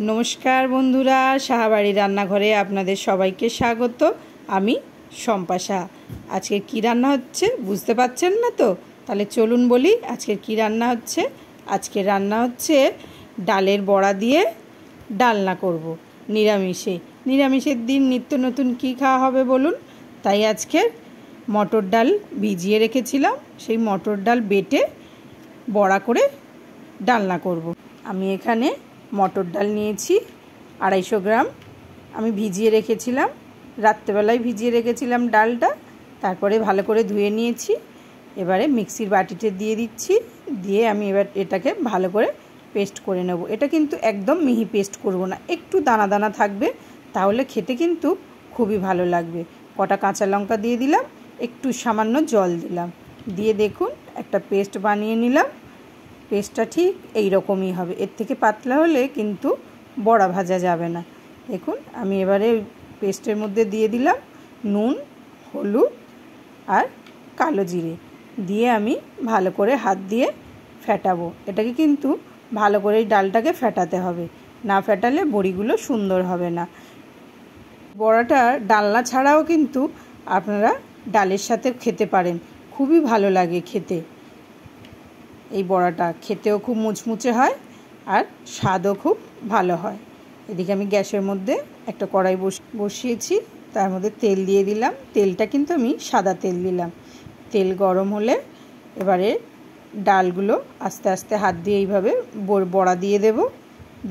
नमस्कार बंधुरा साहाबाड़ी रान्नाघरे आपनादेर सबाइके स्वागत। आमी शम्पा शाह। आजके कि रान्ना हच्छे बुझते पारछेन ना तो? ताहले चलुन बोली आजके कि रान्ना हच्छे। आजके रान्ना हच्छे डालेर बड़ा दिए डालना करब निरामिषे। निरामिषेर दिन नित्य नतून कि खाওয়া হবে বলুন। তাই আজকে মটর ডাল ভিজিয়ে রেখেছিলাম, সেই মটর ডাল বেটে বড়া করে ডালনা করব। আমি এখানে মটর ডাল নিয়েছি 250 গ্রাম। আমি ভিজিয়ে রেখেছিলাম, রাত্রেবেলায় ভিজিয়ে রেখেছিলাম ডালটা। তারপরে ভালো করে ধুয়ে নিয়েছি। এবারে মিক্সির বাটিতে দিয়ে দিচ্ছি। দিয়ে আমি এবার এটাকে ভালো করে পেস্ট করে নেব। এটা কিন্তু একদম মিহি পেস্ট করব না, একটু দানা দানা থাকবে, তাহলে খেতে কিন্তু খুবই ভালো লাগবে। কটা কাঁচা লঙ্কা দিয়ে দিলাম, একটু সামান্য জল দিলাম, দিয়ে দেখুন একটা পেস্ট বানিয়ে নিলাম। পেস্টটা ঠিক এই রকমই হবে, এর থেকে পাতলা হলে কিন্তু বড়া ভাজা যাবে না। দেখুন আমি এবারে পেস্টের মধ্যে দিয়ে দিলাম নুন, হলুদ আর কালো জিরে দিয়ে আমি ভালো করে হাত দিয়ে ফেটাবো। এটাকে কিন্তু ভালো করে এই ডালটাকে ফেটাতে হবে, না ফেটালে বড়িগুলো সুন্দর হবে না। বড়াটা ডালনা ছাড়াও কিন্তু আপনারা ডালের সাথে খেতে পারেন, খুবই ভালো লাগে খেতে। এই বড়াটা খেতেও খুব মুচমুচে হয় আর স্বাদও খুব ভালো হয়। এদিকে আমি গ্যাসের মধ্যে একটা কড়াই বসিয়েছি, তার মধ্যে তেল দিয়ে দিলাম। তেলটা কিন্তু আমি সাদা তেল দিলাম। তেল গরম হলে এবারে ডালগুলো আস্তে আস্তে হাত দিয়ে এইভাবে বড়া দিয়ে দেব।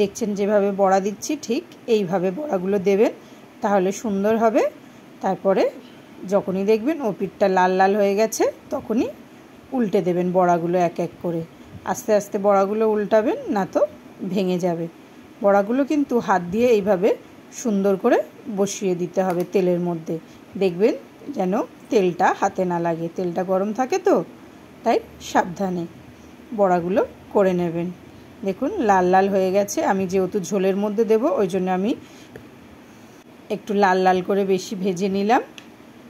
দেখছেন যেভাবে বড়া দিচ্ছি ঠিক এইভাবে বড়াগুলো দেবেন, তাহলে সুন্দর হবে। তারপরে যখনই দেখবেন ও পিঠটা লাল লাল হয়ে গেছে তখনই উল্টে দেবেন বড়াগুলো এক এক করে। আস্তে আস্তে বড়াগুলো উল্টাবেন, না তো ভেঙে যাবে। বড়াগুলো কিন্তু হাত দিয়ে এইভাবে সুন্দর করে বসিয়ে দিতে হবে তেলের মধ্যে। দেখবেন যেন তেলটা হাতে না লাগে, তেলটা গরম থাকে তো, তাই সাবধানে বড়াগুলো করে নেবেন। দেখুন লাল লাল হয়ে গেছে। আমি যেহেতু ঝোলের মধ্যে দেব ওই জন্য আমি একটু লাল লাল করে বেশি ভেজে নিলাম।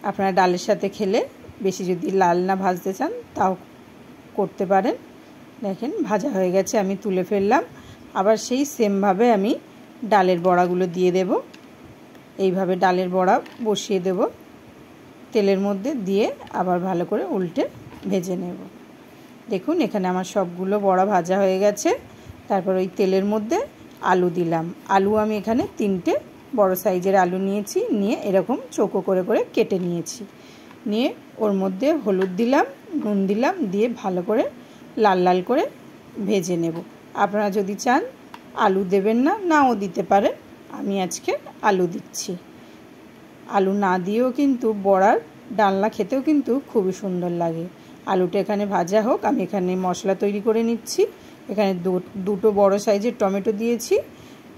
আপনারা ডালের সাথে খেলে বেশি যদি লাল না ভাজতে চান তাও করতে পারেন। দেখেন ভাজা হয়ে গেছে, আমি তুলে ফেললাম। আবার সেই সেমভাবে আমি ডালের বড়াগুলো দিয়ে দেব। এইভাবে ডালের বড়া বসিয়ে দেব তেলের মধ্যে, দিয়ে আবার ভালো করে উল্টে ভেজে নেব। দেখুন এখানে আমার সবগুলো বড়া ভাজা হয়ে গেছে। তারপর ওই তেলের মধ্যে আলু দিলাম। আলু আমি এখানে 3টে বড় সাইজের আলু নিয়েছি, নিয়ে এরকম চৌকো করে করে কেটে নিয়েছি। নিয়ে ওর মধ্যে হলুদ দিলাম, নুন দিলাম, দিয়ে ভালো করে লাল লাল করে ভেজে নেব। আপনারা যদি চান আলু দেবেন না, নাও দিতে পারেন। আমি আজকে আলু দিচ্ছি। আলু না দিয়েও কিন্তু বড়ার ডালনা খেতেও কিন্তু খুবই সুন্দর লাগে। আলুটা এখানে ভাজা হোক, আমি এখানে মশলা তৈরি করে নিচ্ছি। এখানে দুটো বড় সাইজের টমেটো দিয়েছি,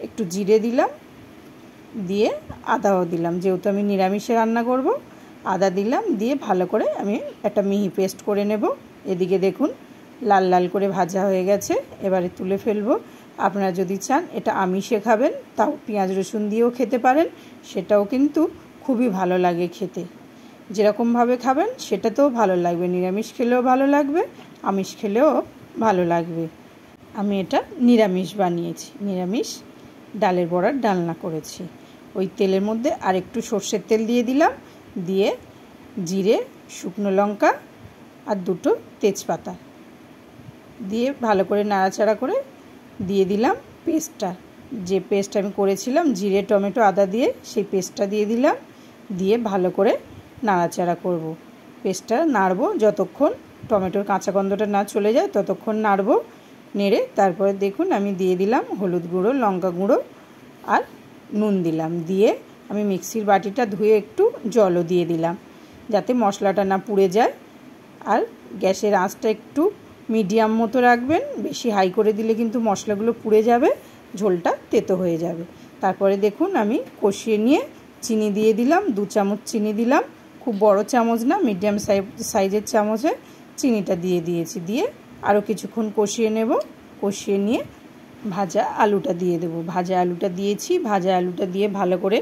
একটু জিরে দিলাম, দিয়ে আদাও দিলাম, যেহেতু আমি নিরামিষে রান্না করব। আদা দিলাম, দিয়ে ভালো করে আমি একটা মিহি পেস্ট করে নেব। এদিকে দেখুন লাল লাল করে ভাজা হয়ে গেছে, এবারে তুলে ফেলবো। আপনারা যদি চান এটা আমিষে খাবেন তাও পেঁয়াজ রসুন দিয়েও খেতে পারেন, সেটাও কিন্তু খুবই ভালো লাগে খেতে। যেরকমভাবে খাবেন সেটাতেও ভালো লাগবে, নিরামিষ খেলেও ভালো লাগবে, আমিষ খেলেও ভালো লাগবে। আমি এটা নিরামিষ বানিয়েছি, নিরামিষ ডালের বড়ার ডালনা করেছি। ওই তেলের মধ্যে আর একটু সর্ষের তেল দিয়ে দিলাম, দিয়ে জিরে, শুকনো লঙ্কা আর 2টো তেজপাতা দিয়ে ভালো করে নাড়াচাড়া করে দিয়ে দিলাম পেস্টটা। যে পেস্ট আমি করেছিলাম জিরে, টমেটো, আদা দিয়ে, সেই পেস্টটা দিয়ে দিলাম। দিয়ে ভালো করে নাড়াচাড়া করব। পেস্টটা নাড়বো যতক্ষণ টমেটোর কাঁচা গন্ধটা না চলে যায়, ততক্ষণ নাড়বো। নেড়ে তারপরে দেখুন আমি দিয়ে দিলাম হলুদ গুঁড়ো, লঙ্কা গুঁড়ো আর নুন দিলাম। দিয়ে আমি মিক্সির বাটিটা ধুয়ে একটু জলও দিয়ে দিলাম, যাতে মশলাটা না পুড়ে যায়। আর গ্যাসের আঁচটা একটু মিডিয়াম মতো রাখবেন, বেশি হাই করে দিলে কিন্তু মশলাগুলো পুড়ে যাবে, ঝোলটা তেতো হয়ে যাবে। তারপরে দেখুন আমি কষিয়ে নিয়ে চিনি দিয়ে দিলাম, 2 চামচ চিনি দিলাম। খুব বড় চামচ না, মিডিয়াম সাইজের চামচে চিনিটা দিয়ে দিয়েছি। দিয়ে আরও কিছুক্ষণ কষিয়ে নেব। কষিয়ে নিয়ে ভাজা আলুটা দিয়ে দেবো। ভাজা আলুটা দিয়েছি, ভাজা আলুটা দিয়ে ভালো করে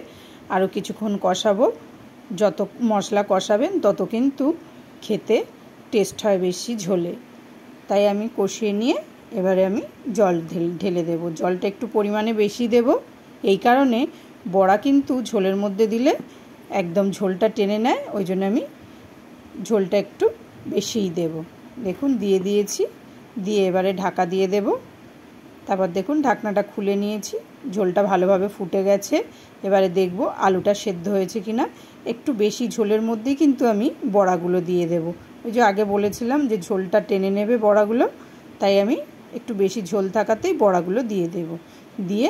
আরও কিছুক্ষণ কষাবো। যত মশলা কষাবেন তত কিন্তু খেতে টেস্ট হয় বেশি ঝোলে। তাই আমি কষিয়ে নিয়ে এবারে আমি জল ঢেলে দেব। জলটা একটু পরিমাণে বেশি দেব, এই কারণে বড়া কিন্তু ঝোলের মধ্যে দিলে একদম ঝোলটা টেনে নেয়, ওই জন্য আমি ঝোলটা একটু বেশিই দেব। দেখুন দিয়ে দিয়েছি, দিয়ে এবারে ঢাকা দিয়ে দেব। তারপর দেখুন ঢাকনাটা খুলে নিয়েছি, ঝোলটা ভালোভাবে ফুটে গেছে। এবারে দেখব আলুটা সেদ্ধ হয়েছে কিনা। একটু বেশি ঝোলের মধ্যেই কিন্তু আমি বড়াগুলো দিয়ে দেব। ওই যে আগে বলেছিলাম যে ঝোলটা টেনে নেবে বড়াগুলো, তাই আমি একটু বেশি ঝোল থাকাতেই বড়াগুলো দিয়ে দেব। দিয়ে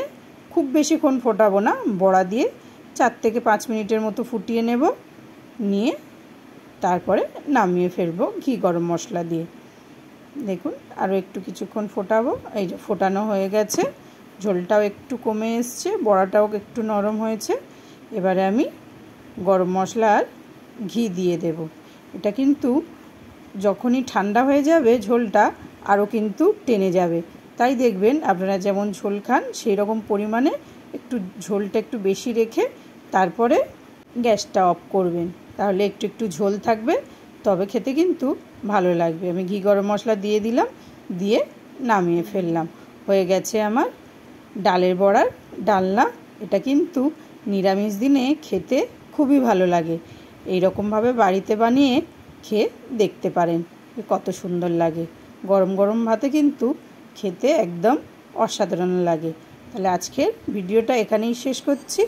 খুব বেশিক্ষণ ফোটাবো না, বড়া দিয়ে 4 থেকে 5 মিনিটের মতো ফুটিয়ে নেব। নিয়ে তারপরে নামিয়ে ফেলবো ঘি গরম মশলা দিয়ে। দেখুন আরও একটু কিছুক্ষণ ফোটাবো। এই যে ফোটানো হয়ে গেছে, ঝোলটাও একটু কমে এসছে, বড়াটাও একটু নরম হয়েছে। এবারে আমি গরম মশলা আর ঘি দিয়ে দেব। এটা কিন্তু যখনই ঠান্ডা হয়ে যাবে ঝোলটা আরও কিন্তু টেনে যাবে, তাই দেখবেন আপনারা যেমন ঝোল খান সেই রকম পরিমাণে একটু ঝোলটা একটু বেশি রেখে তারপরে গ্যাসটা অফ করবেন, তাহলে একটু একটু ঝোল থাকবে, তবে খেতে কিন্তু ভালো লাগবে। আমি ঘি গরম মশলা দিয়ে দিলাম, দিয়ে নামিয়ে ফেললাম। হয়ে গেছে আমার ডালের বড়ার ডালনা। এটা কিন্তু নিরামিষ দিনে খেতে খুবই ভালো লাগে। এই রকমভাবে বাড়িতে বানিয়ে খেয়ে দেখতে পারেন, কত সুন্দর লাগে। গরম গরম ভাতে কিন্তু খেতে একদম অসাধারণ লাগে। তাহলে আজকের ভিডিওটা এখানেই শেষ করছি।